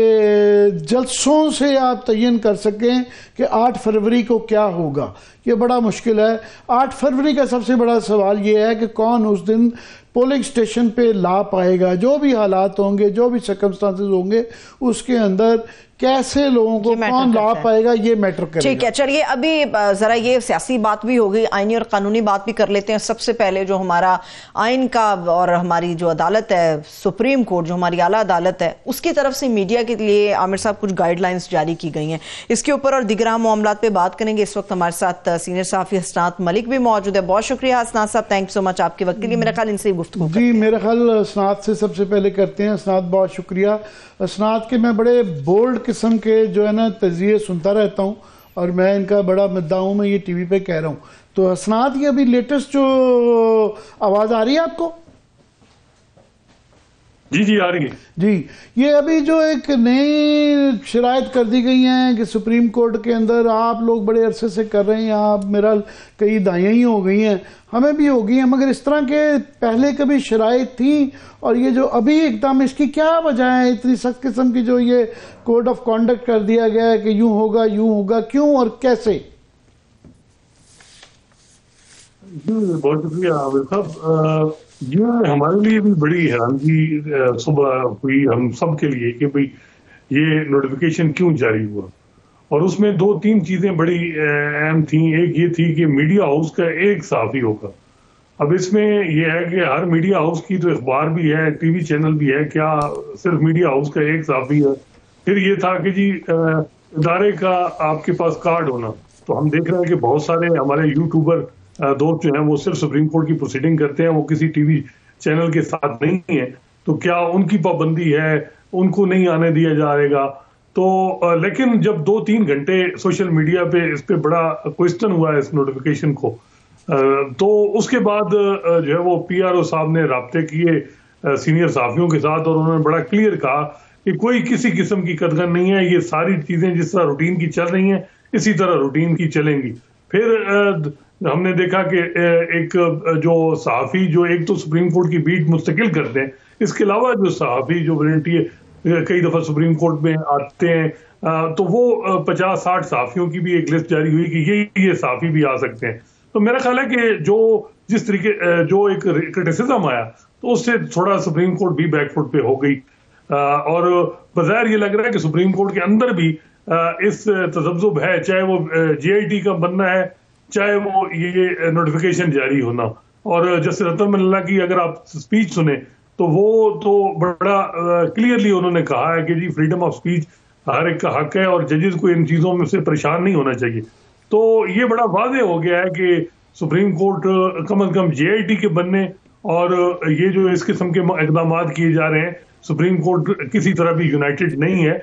जलसों से आप तयन कर सकें कि 8 फरवरी को क्या होगा, ये बड़ा मुश्किल है। 8 फरवरी का सबसे बड़ा सवाल ये है कि कौन उस दिन पोलिंग स्टेशन पे ला पाएगा। जो भी हालात होंगे, जो भी सर्कमस्टांसेस होंगे, उसके अंदर कैसे लोगों को कौन ला पाएगा, ये मैटर करेगा। ठीक है, चलिए अभी जरा ये सियासी बात भी हो गई, आईनी और कानूनी बात भी कर लेते हैं। सबसे पहले जो हमारा आइन का और हमारी जो अदालत है, सुप्रीम कोर्ट जो हमारी आला अदालत है, उसकी तरफ से मीडिया के लिए आमिर साहब कुछ गाइडलाइंस जारी की गई हैं। इसके ऊपर और दिगरा मामलात पे बात करेंगे। इस वक्त हमारे साथ सीनियर सहाफी हसनात मलिक भी मौजूद है। बहुत शुक्रिया हसनात साहब, थैंक यू सो मच आपके वक्त के लिए। मेरा ख्याल इनसे गुफ्तगू जी, मेरा ख्याल असनाद से सबसे पहले करते हैं। असनाद, बहुत शुक्रिया। असनाद के मैं बड़े बोल्ड किस्म के जो है ना तजिए सुनता रहता हूँ और मैं इनका बड़ा मुद्दा हूँ, मैं ये टीवी पे कह रहा हूँ। तो असनाद, ये अभी लेटेस्ट जो आवाज़ आ रही है आपको? जी जी, आ रही है जी। ये अभी जो एक नई शराइत कर दी गई हैं कि सुप्रीम कोर्ट के अंदर आप लोग बड़े अरसे से कर रहे हैं, आप मेरा कई दाइयाँ ही हो गई हैं, हमें भी हो गई हैं, मगर इस तरह के पहले कभी शराइत थी और ये जो अभी एकदम, इसकी क्या वजह है इतनी सख्त किस्म की जो ये कोड ऑफ कॉन्डक्ट कर दिया गया है कि यूं होगा, क्यों और कैसे? बहुत शुक्रिया आबिद साहब। ये हमारे लिए भी बड़ी हैरानगी सुबह हुई हम सब के लिए कि भाई ये नोटिफिकेशन क्यों जारी हुआ, और उसमें 2-3 चीजें बड़ी अहम थी। एक ये थी कि मीडिया हाउस का एक सहाफी होगा। अब इसमें यह है कि हर मीडिया हाउस की तो अखबार भी है, टीवी चैनल भी है, क्या सिर्फ मीडिया हाउस का एक सहाफी है? फिर ये था कि जी इदारे का आपके पास कार्ड होना। तो हम देख रहे हैं कि बहुत सारे हमारे यूट्यूबर दोस्त जो हैं वो सिर्फ सुप्रीम कोर्ट की प्रोसीडिंग करते हैं, वो किसी टीवी चैनल के साथ नहीं है। तो क्या उनकी पाबंदी है, उनको नहीं आने दिया जाएगा? तो लेकिन जब 2-3 घंटे सोशल मीडिया पे इस पे बड़ा क्वेश्चन हुआ है इस नोटिफिकेशन को, तो उसके बाद जो है वो PRO साहब ने राब्ते किए सीनियर सहाफियों के साथ और उन्होंने बड़ा क्लियर कहा कि कोई किसी किस्म की कतगन नहीं है, ये सारी चीजें जिस तरह रूटीन की चल रही हैं इसी तरह रूटीन की चलेंगी। फिर हमने देखा कि एक जो सहाफ़ी जो एक तो सुप्रीम कोर्ट की बीट मुस्तकिल करते हैं, इसके अलावा जो सहाफ़ी जो वॉलंटियर कई दफ़ा सुप्रीम कोर्ट में आते हैं, तो वो 50-60 सहाफ़ियों की भी एक लिस्ट जारी हुई कि ये सहाफ़ी भी आ सकते हैं। तो मेरा ख्याल है कि जिस तरीके जो एक क्रिटिसिज्म आया तो उससे थोड़ा सुप्रीम कोर्ट भी बैकफुट पे हो गई, और बज़ाहिर ये लग रहा है कि सुप्रीम कोर्ट के अंदर भी इस तज़ब्ज़ुब है, चाहे वो GIT का बनना है, चाहे वो ये नोटिफिकेशन जारी होना। और जस्टिस रतन की अगर आप स्पीच सुने तो वो तो बड़ा क्लियरली उन्होंने कहा है कि जी फ्रीडम ऑफ स्पीच हर एक का हक है और जजेस को इन चीज़ों में से परेशान नहीं होना चाहिए। तो ये बड़ा वाज़ेह हो गया है कि सुप्रीम कोर्ट कम अज़ कम GIT के बनने और ये जो इस किस्म के इक़दाम किए जा रहे हैं, सुप्रीम कोर्ट किसी तरह भी यूनाइटेड नहीं है।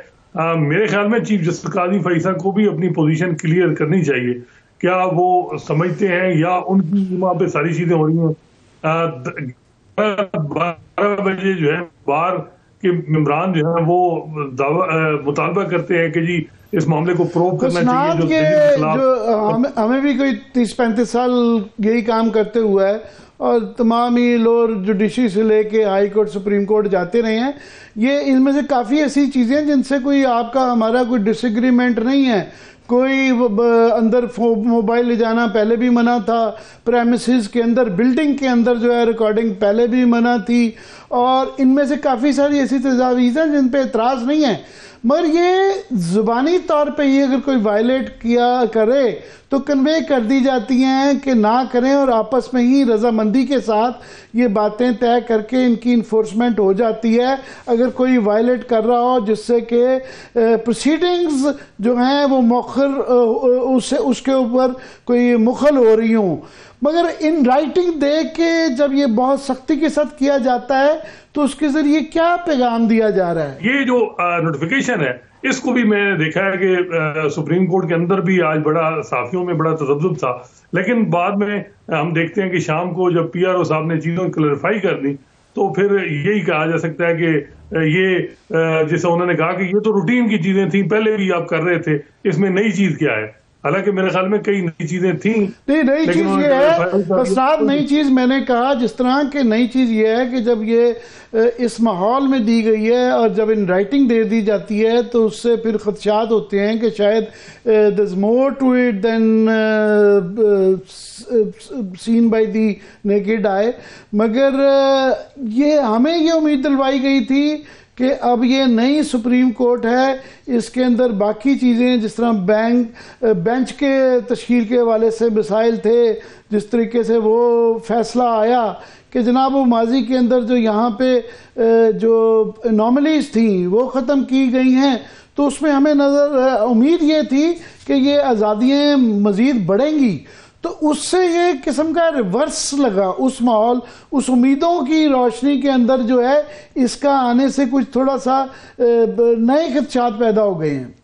मेरे ख्याल में चीफ जस्टिस काजी फैसल को भी अपनी पोजीशन क्लियर करनी चाहिए। क्या वो समझते हैं या उनकी वहाँ पे सारी चीजें हो रही हैं? 12 बजे जो है बार के मेंबरान जो है वो मुतालबा करते हैं कि जी इस मामले को प्रोब करना चाहिए। जो हमें भी कोई 30-35 साल यही काम करते हुआ है और तमाम ही लोअर जुडिशरी से लेके हाई कोर्ट सुप्रीम कोर्ट जाते रहे हैं। ये इनमें से काफ़ी ऐसी चीज़ें जिनसे कोई आपका हमारा कोई डिसएग्रीमेंट नहीं है। कोई अंदर मोबाइल ले जाना पहले भी मना था, प्रेमिसेस के अंदर बिल्डिंग के अंदर जो है रिकॉर्डिंग पहले भी मना थी, और इनमें से काफ़ी सारी ऐसी तजावीज़ हैं जिन पे एतराज़ नहीं है। मगर ये ज़ुबानी तौर पे ही अगर कोई वायलेट किया करे तो कन्वे कर दी जाती हैं कि ना करें, और आपस में ही रजामंदी के साथ ये बातें तय करके इनकी इन्फोर्समेंट हो जाती है अगर कोई वायलेट कर रहा हो, जिससे कि प्रोसीडिंग्स जो हैं वो मौखर उसके ऊपर कोई मुखल हो रही हूँ। मगर इन राइटिंग देख के जब ये बहुत सख्ती के साथ किया जाता है तो उसके जरिए क्या पैगाम दिया जा रहा है? ये जो नोटिफिकेशन है इसको भी मैंने देखा है कि सुप्रीम कोर्ट के अंदर भी आज बड़ा साफियों में बड़ा तजब्जुब था, लेकिन बाद में हम देखते हैं कि शाम को जब PRO साहब ने चीज़ों को क्लैरिफाई कर दी तो फिर यही कहा जा सकता है कि ये जैसे उन्होंने कहा कि ये तो रूटीन की चीजें थी, पहले भी आप कर रहे थे, इसमें नई चीज क्या है? हालांकि मेरे ख्याल में कई नई चीजें थी। नहीं, नई चीज ये है साथ नई चीज मैंने कहा जिस तरह के नई चीज ये है कि जब ये इस माहौल में दी गई है और जब इन राइटिंग दे दी जाती है तो उससे फिर खदशात होते हैं कि शायद there is more to it than seen by the naked eye. मगर ये हमें ये उम्मीद दिलवाई गई थी कि अब ये नई सुप्रीम कोर्ट है, इसके अंदर बाकी चीज़ें जिस तरह बेंच के तश्कील के हवाले से मिसाइल थे, जिस तरीके से वो फैसला आया कि जनाब वो माजी के अंदर जो यहाँ पे जो एनॉमलीज थी वो ख़त्म की गई हैं, तो उसमें हमें उम्मीद ये थी कि ये आज़ादियाँ मज़ीद बढ़ेंगी। तो तो उससे ये किस्म का रिवर्स लगा, उस माहौल, उस उम्मीदों की रोशनी के अंदर जो है इसका आने से कुछ थोड़ा सा नए खदशात पैदा हो गए हैं।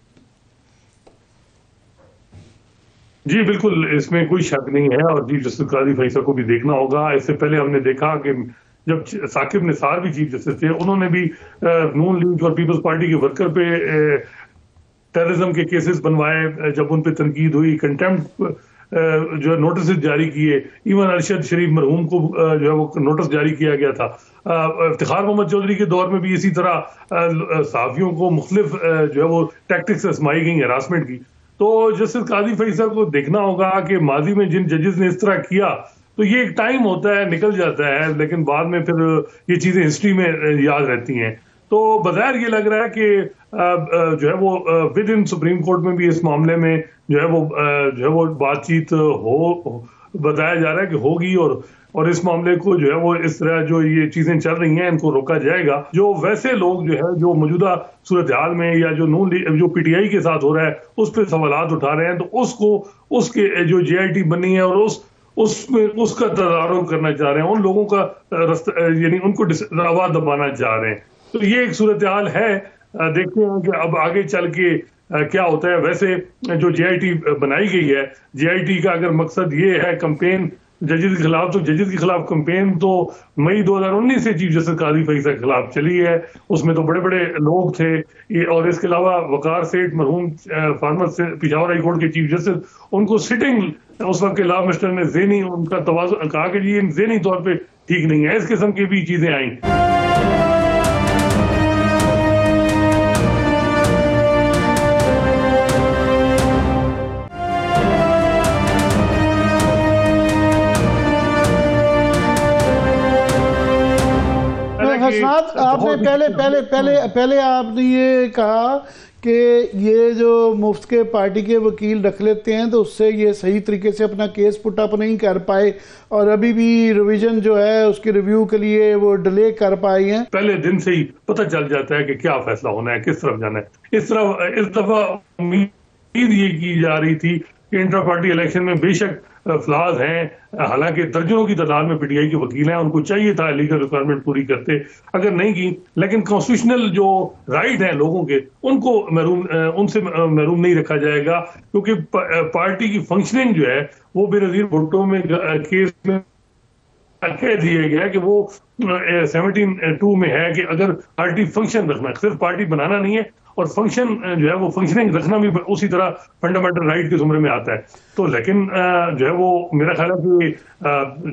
जी बिल्कुल, इसमें कोई शक नहीं है और चीफ जस्टिस काजी फैसल को भी देखना होगा। इससे पहले हमने देखा कि जब साकिब निसार भी चीफ जस्टिस थे, उन्होंने भी नून लीग और पीपल्स पार्टी के वर्कर पे टेररिज्म के केसेस बनवाए, जब उन पे तनकीद हुई, कंटेम्प्ट जो है नोटिस जारी किए। इवन अरशद शरीफ मरहूम को जो है वो नोटिस जारी किया गया था। इफ्तिखार मोहम्मद चौधरी के दौर में भी इसी तरह सहाफियों को मुख्तलिफ जो है वो टैक्टिक्स आजमाई गई हरासमेंट की। तो जस्टिस काजी फैसल को देखना होगा कि माजी में जिन जजेस ने इस तरह किया, तो ये एक टाइम होता है, निकल जाता है, लेकिन बाद में फिर ये चीजें हिस्ट्री में याद रहती हैं। तो बज़ाहिर ये लग रहा है कि जो है वो विद इन सुप्रीम कोर्ट में भी इस मामले में जो है वो बातचीत हो, बताया जा रहा है कि होगी, और इस मामले को जो है वो इस तरह जो ये चीजें चल रही हैं इनको रोका जाएगा। जो वैसे लोग जो है जो मौजूदा सूरत हाल में या जो पीटीआई के साथ हो रहा है उस पर सवालात उठा रहे हैं, तो उसके जो JIT बनी है और उसमें उसका तदारुक करना चाह रहे हैं, उन लोगों का रास्ता यानी उनको रवा दबाना चाह रहे हैं। तो ये एक सूरत हाल है। देखते हैं कि अब आगे चल के क्या होता है। वैसे जो JIT बनाई गई है, JIT का अगर मकसद ये है कंपेन जजेस के खिलाफ, तो जजेस के खिलाफ कंपेन तो मई 2019 से चीफ जस्टिस काजी फैसल के खिलाफ चली है। उसमें तो बड़े बड़े लोग थे, और इसके अलावा वकार सेठ मरहूम फार्मर से पिशावर हाई कोर्ट के चीफ जस्टिस, उनको सिटिंग उस वक्त के लॉ मिनिस्टर ने ज़हनी उनका तवाज़ुन कहा कि ये ज़हनी तौर पे ठीक नहीं है। इस किस्म की भी चीजें आई। आपने पहले आपने ये कहा कि ये जो मुफ्त के पार्टी के वकील रख लेते हैं तो उससे ये सही तरीके से अपना केस पुट अप नहीं कर पाए, और अभी भी रिवीजन जो है उसके रिव्यू के लिए वो डिले कर पाए हैं। पहले दिन से ही पता चल जाता है कि क्या फैसला होना है, किस तरफ जाना है। इस दफा उम्मीद ये की जा रही थी कि इंटर पार्टी इलेक्शन में बेशक फ्लॉज हैं, हालांकि दर्जनों की तादाद में पीटीआई के वकील हैं, उनको चाहिए था लीगल रिक्वायरमेंट पूरी करते, अगर नहीं की, लेकिन कॉन्स्टिट्यूशनल जो राइट हैं लोगों के उनको उनसे महरूम नहीं रखा जाएगा, क्योंकि पार्टी की फंक्शनिंग जो है वो बेनजीर भुट्टो में केस में कह दिया गया कि वो 17(2) में है कि अगर पार्टी फंक्शन रखना, सिर्फ पार्टी बनाना नहीं है, और फंक्शन जो है वो फंक्शनिंग रखना भी उसी तरह फंडामेंटल राइट के जुमरे में आता है। तो लेकिन जो है वो मेरा ख्याल है कि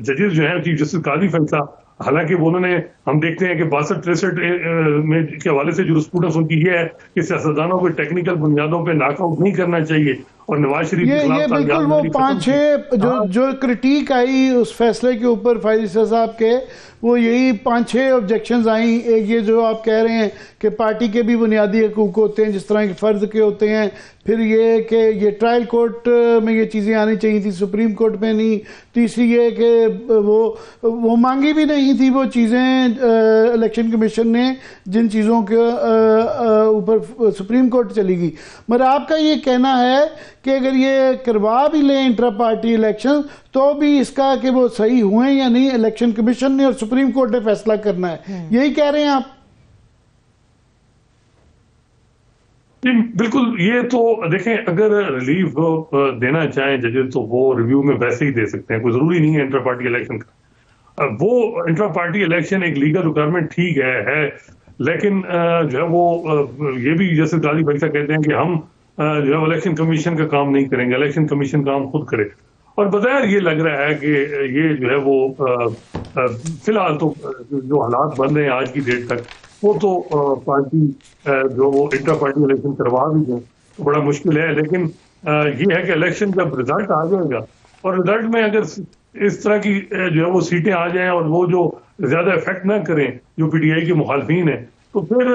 जजेस जो है चीफ जस्टिस काजी फैसल, हालांकि वो उन्होंने, हम देखते हैं कि 62-63 में के हवाले से जुरिस्प्रूडेंस उनकी ये है कि सियासतदानों को टेक्निकल बुनियादों पे नॉकआउट नहीं करना चाहिए, और नवाज शरीफ ये बिल्कुल वो 5-6 जो क्रिटिक आई उस फैसले के ऊपर फैसल साहब के, वो यही 5-6 ऑब्जेक्शंस आई। एक ये जो आप कह रहे हैं कि पार्टी के भी बुनियादी हकूक होते हैं जिस तरह के फ़र्ज के होते हैं, फिर ये कि ये ट्रायल कोर्ट में ये चीज़ें आनी चाहिए थी, सुप्रीम कोर्ट में नहीं। तीसरी ये कि वो मांगी भी नहीं थी वो चीज़ें इलेक्शन कमीशन ने, जिन चीज़ों के ऊपर सुप्रीम कोर्ट चली गई। मगर आपका ये कहना है कि अगर ये करवा भी लें इंट्रा पार्टी इलेक्शन तो भी इसका कि वो सही हुए या नहीं इलेक्शन कमीशन ने और सुप्रीम कोर्ट ने फैसला करना है, यही कह रहे हैं आप? बिल्कुल, ये तो देखें, अगर रिलीफ देना चाहें जजेस तो वो रिव्यू में वैसे ही दे सकते हैं, कोई जरूरी नहीं है इंटर पार्टी इलेक्शन का। वो इंटर पार्टी इलेक्शन एक लीगल रिक्वायरमेंट ठीक है, लेकिन जो है वो ये भी जैसे गाजी फैसल कहते हैं कि हम जो है इलेक्शन कमीशन का काम नहीं करेंगे, इलेक्शन कमीशन काम खुद करे। और बज़ाहिर ये लग रहा है कि ये जो है वो फिलहाल तो जो हालात बन रहे हैं आज की डेट तक, वो तो पार्टी जो वो इंटर पार्टी इलेक्शन करवा भी दें तो बड़ा मुश्किल है। लेकिन ये है कि इलेक्शन जब रिजल्ट आ जाएगा और रिजल्ट में अगर इस तरह की जो है वो सीटें आ जाएं और वो जो ज्यादा इफेक्ट ना करें जो पीटीआई के मुखालफीन है, तो फिर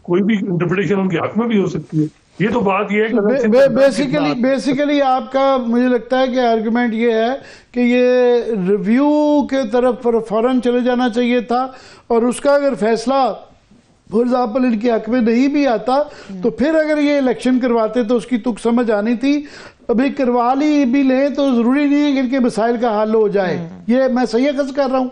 कोई भी इंटरप्रिटेशन उनके हक में भी हो सकती है। ये तो बात ये है कि बेसिकली आपका मुझे लगता है कि आर्गुमेंट ये है कि ये रिव्यू के तरफ फौरन चले जाना चाहिए था, और उसका अगर फैसला फॉर एग्जाम्पल इनके हक में नहीं भी आता तो फिर अगर ये इलेक्शन करवाते तो उसकी तुक समझ आनी थी। अभी करवा ली भी लें तो जरूरी नहीं है कि इनके मसाइल का हल हो जाए। ये मैं सही अकस कर रहा हूँ?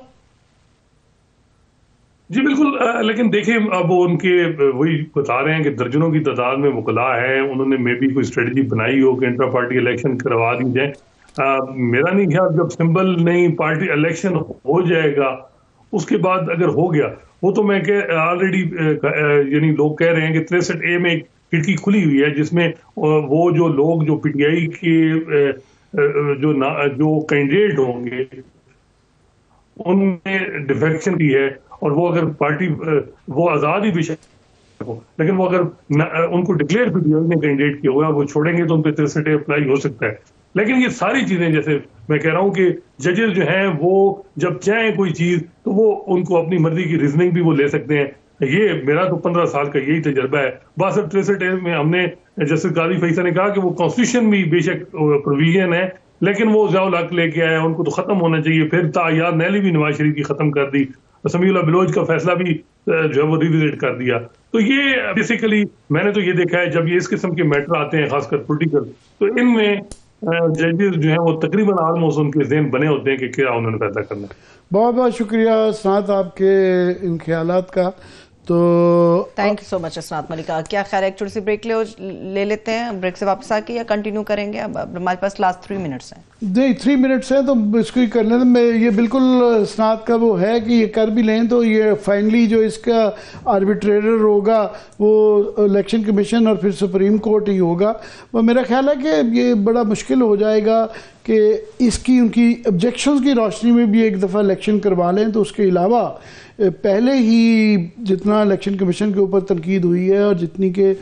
जी बिल्कुल, लेकिन देखिए अब उनके वही बता रहे हैं कि दर्जनों की तादाद में वकला है, उन्होंने मे भी कोई स्ट्रेटजी बनाई हो कि इंट्रा पार्टी इलेक्शन करवा दी जाए। मेरा नहीं ख्याल, जब सिंबल नहीं पार्टी इलेक्शन हो जाएगा उसके बाद अगर हो गया, वो तो मैं ऑलरेडी यानी लोग कह रहे हैं कि 63A में एक खिड़की खुली हुई है जिसमें वो जो लोग जो पीटीआई के जो कैंडिडेट होंगे उनमें डिफेक्शन की है, और वो अगर पार्टी वो आजाद ही विषय हो, लेकिन वो अगर उनको डिक्लेयर पीटीआई ने कैंडिडेट किया हुआ वो छोड़ेंगे तो उन पर 63A अप्लाई हो सकता है। लेकिन ये सारी चीजें, जैसे मैं कह रहा हूं कि जजेस जो हैं वो जब चाहें कोई चीज तो वो उनको अपनी मर्जी की रीजनिंग भी वो ले सकते हैं। ये मेरा तो 15 साल का यही तजर्बा है। बस अब 63A में हमने, जैसे काजी फैसल ने कहा कि वो कॉन्स्टिट्यूशन में बेशक प्रोविजन है, लेकिन वो ज़ियाउल हक लेके आया, उनको तो खत्म होना चाहिए। फिर तायाद नैली भी नवाज शरीफ की खत्म कर दी, समीउल्लाह बलोच का फैसला भी जो है वो रिविजिट कर दिया। तो ये बेसिकली मैंने तो ये देखा है, जब ये इस किस्म के मैटर आते हैं खासकर पॉलिटिकल, तो इनमें जजेस जो हैं वो तकरीबन ऑलमोस्ट उनके ज़हन बने होते हैं कि क्या उन्होंने फैसला करना है। बहुत बहुत शुक्रिया असनात आपके इन ख्यालात का। तो थैंक यू सो मच असनात मलिका। क्या खैर है, एक छोटी सी ब्रेक ले लेते हैं, ब्रेक से वापस आके या कंटिन्यू करेंगे? अब हमारे पास लास्ट 3 मिनट्स हैं। नहीं, 3 मिनट्स है तो इसको ही कर लेते हैं। ये बिल्कुल स्नात का वो है कि ये कर भी लें तो ये फाइनली जो इसका आर्बिट्रेटर होगा वो इलेक्शन कमीशन और फिर सुप्रीम कोर्ट ही होगा। वो मेरा ख्याल है कि ये बड़ा मुश्किल हो जाएगा कि इसकी उनकी ऑब्जेक्शंस की रोशनी में भी एक दफ़ा इलेक्शन करवा लें। तो उसके अलावा पहले ही जितना इलेक्शन कमीशन के ऊपर तनकीद हुई है और जितनी के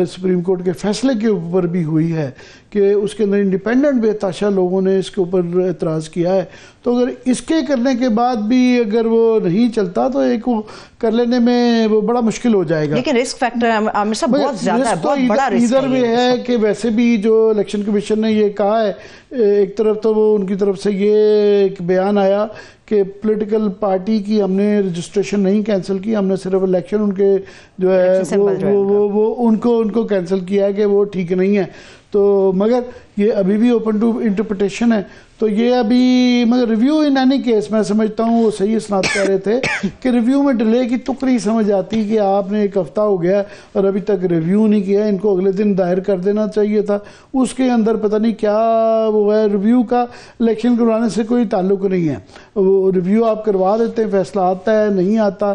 सुप्रीम कोर्ट के फैसले के ऊपर भी हुई है कि उसके अंदर इंडिपेंडेंट बेताशा लोगों ने इसके ऊपर एतराज़ किया है, तो अगर इसके करने के बाद भी अगर वो नहीं चलता तो एक वो कर लेने में वो बड़ा मुश्किल हो जाएगा। लेकिन रिस्क फैक्टर आमिर साहब बहुत ज़्यादा है, बहुत बड़ा रिस्क इधर में है कि वैसे भी जो इलेक्शन कमीशन ने ये कहा है, एक तरफ तो वो उनकी तरफ से ये एक बयान आया कि पॉलिटिकल पार्टी की हमने रजिस्ट्रेशन नहीं कैंसिल की, हमने सिर्फ इलेक्शन उनके जो है वो उनको कैंसिल किया है कि वो ठीक नहीं है। तो मगर ये अभी भी ओपन टू इंटरप्रिटेशन है। तो ये अभी मगर रिव्यू इन एनी केस मैं समझता हूँ वो सही स्नात कह रहे थे कि रिव्यू में डिले की तुकड़ी समझ आती कि आपने एक हफ्ता हो गया और अभी तक रिव्यू नहीं किया, इनको अगले दिन दायर कर देना चाहिए था। उसके अंदर पता नहीं क्या वो है, रिव्यू का इलेक्शन करवाने से कोई ताल्लुक नहीं है। वो रिव्यू आप करवा देते हैं, फैसला आता है नहीं आता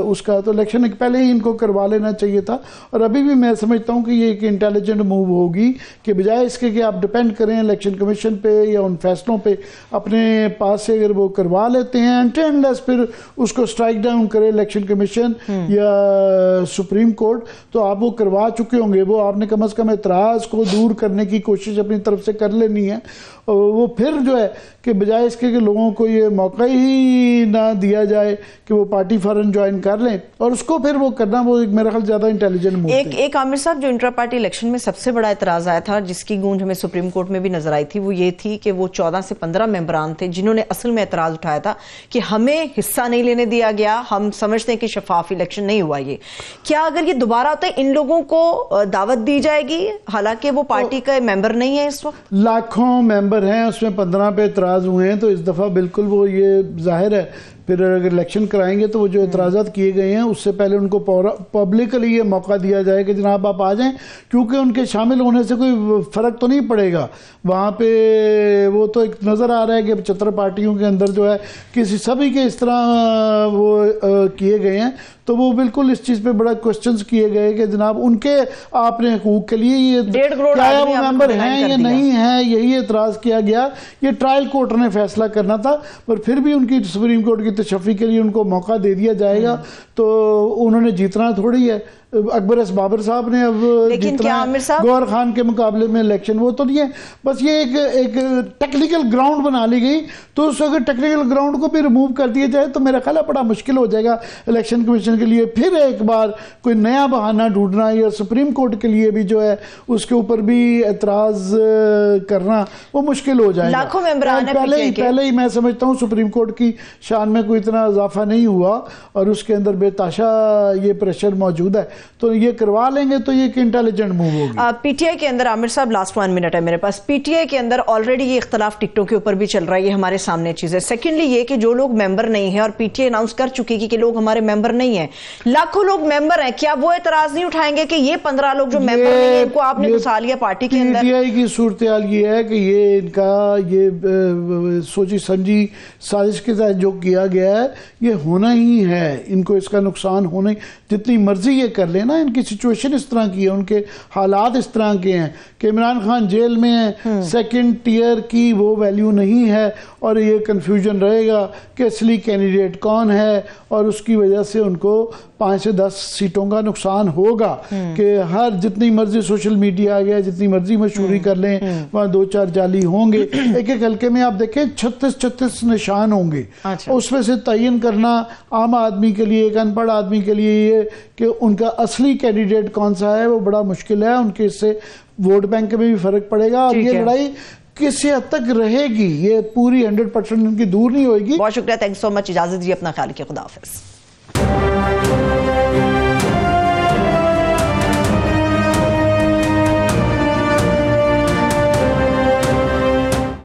उसका, तो इलेक्शन पहले ही इनको करवा लेना चाहिए था। और अभी भी मैं समझता हूँ कि ये एक इंटेलिजेंट मूव होगी कि बजाय इसके कि आप डिपेंड करें इलेक्शन कमीशन पे या उन फैसलों पे, अपने पास से अगर वो करवा लेते हैं अनटिल फिर उसको स्ट्राइक डाउन करे इलेक्शन कमीशन या सुप्रीम कोर्ट, तो आप वो करवा चुके होंगे। वो आपने कम से कम एतराज़ को दूर करने की कोशिश अपनी तरफ से कर लेनी है। वो फिर जो है कि बजाय इसके कि लोगों को ये मौका ही ना दिया जाए कि वो पार्टी फॉरन ज्वाइन कर लें और उसको फिर वो करना, वो मेरा ख्याल ज़्यादा इंटेलिजेंट मूव है। एक आमिर साहब, जो इंट्रा पार्टी इलेक्शन में सबसे बड़ा एतराज़ आया था, जिसकी गूंज हमें सुप्रीम कोर्ट में भी नजर आई थी, वो ये थी कि वो 14 से 15 मेंबरान थे जिन्होंने असल में एतराज़ उठाया था कि हमें हिस्सा नहीं लेने दिया गया, हम समझते हैं कि शफाफ इलेक्शन नहीं हुआ। ये क्या अगर ये दोबारा होता है इन लोगों को दावत दी जाएगी, हालांकि वो पार्टी का मेंबर नहीं है इस वक्त? लाखों मेंबर हैं, उसमें 15 पे एतराज़ हुए हैं, तो इस दफ़ा बिल्कुल वो ये जाहिर है फिर अगर इलेक्शन कराएंगे तो वो जो एतराज़ात किए गए हैं उससे पहले उनको पब्लिकली ये मौका दिया जाए कि जनाब आप आ जाएं, क्योंकि उनके शामिल होने से कोई फ़र्क तो नहीं पड़ेगा वहाँ पे। वो तो एक नज़र आ रहा है कि 75 पार्टियों के अंदर जो है किसी सभी के इस तरह वो किए गए हैं, तो वो बिल्कुल इस चीज़ पे बड़ा क्वेश्चंस किए गए कि जनाब उनके आपने हकूक के लिए ये क्या वो मेंबर हैं या नहीं है, यही एतराज़ किया गया। ये ट्रायल कोर्ट ने फैसला करना था, पर फिर भी उनकी सुप्रीम कोर्ट की तशफ़ी के लिए उनको मौका दे दिया जाएगा, तो उन्होंने जीतना थोड़ी है। अकबर एस बाबर साहब ने अब जीतना गौहर खान के मुकाबले में इलेक्शन, वो तो नहीं है, बस ये एक टेक्निकल ग्राउंड बना ली गई। तो उस अगर टेक्निकल ग्राउंड को भी रिमूव कर दिया जाए तो मेरा ख्याल है बड़ा मुश्किल हो जाएगा इलेक्शन कमीशन के लिए फिर एक बार कोई नया बहाना ढूंढना, या सुप्रीम कोर्ट के लिए भी जो है उसके ऊपर भी एतराज़ करना वो मुश्किल हो जाएगा। लाखों मेंबरान पहले ही मैं समझता हूँ सुप्रीम कोर्ट की शान में कोई इतना इजाफा नहीं हुआ और उसके अंदर बेताशा ये प्रेशर मौजूद है। तो ये करवा लेंगे तो ये एक इंटेलिजेंट मूव होगी। पीटीआई के अंदर आमिर साहब, लास्ट 1 मिनट है मेरे पास, पीटीआई के अंदर ऑलरेडी ये इख्तलाफ टिकटों के ऊपर भी चल रहा है, ये हमारे सामने चीज है। सेकेंडली ये कि जो लोग मेंबर नहीं है, और पीटीआई अनाउंस कर चुकी कि लोग हमारे मेंबर नहीं है, लाखों लोग मेंबर हैं, क्या वो एतराज नहीं उठाएंगे कि ये 15 लोग जो मेंबर नहीं है इनको आपने घुसा लिया पार्टी के अंदर? पीटीआई की सूरत हाल ये है कि ये इनका ये सोची समझी साजिश के तहत जो किया गया है ये होना ही है, इनको इसका नुकसान होना ही, जितनी मर्जी ये कर लेना, इनकी सिचुएशन इस तरह की है, उनके हालात इस तरह के हैं कि इमरान खान जेल में है, सेकंड टियर की वो वैल्यू नहीं है, और ये कंफ्यूजन रहेगा कि असली कैंडिडेट कौन है, और उसकी वजह से उनको 5 से 10 सीटों का नुकसान होगा कि हर जितनी मर्जी सोशल मीडिया आ गया, जितनी मर्जी मशहूरी कर लें, वहाँ 2-4 जाली होंगे। एक एक हल्के में आप देखें 36 निशान होंगे। अच्छा। उसमें से तयन करना आम आदमी के लिए, एक अनपढ़ आदमी के लिए ये कि उनका असली कैंडिडेट कौन सा है वो बड़ा मुश्किल है, उनके इससे वोट बैंक में भी फर्क पड़ेगा, और ये लड़ाई किस हद तक रहेगी ये पूरी 100% उनकी दूर नहीं होगी। बहुत शुक्रिया, थैंक सो मच, इजाजत दीजिए, अपना ख्याल रखिए, खुदा हाफिज।